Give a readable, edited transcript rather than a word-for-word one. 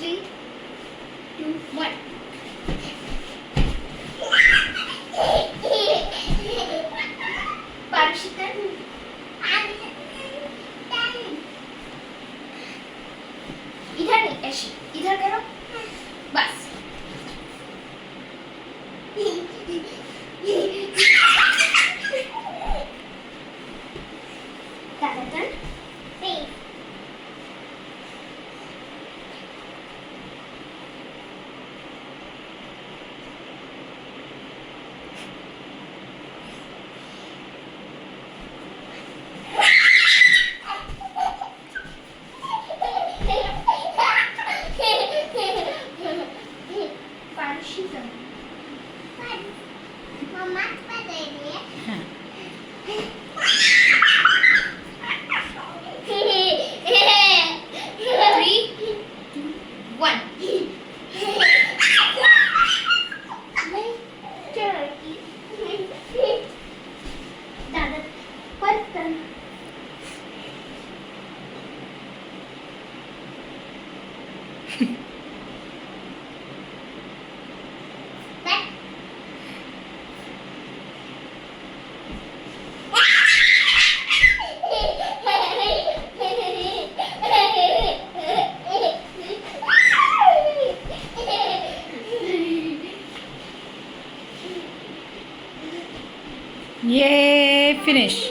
3, 2, 1. पारुषिता इधर नहीं, ऐसे इधर करो बस. दादा turn. पारुषिता मम्मा बता रही है. Yay, finish.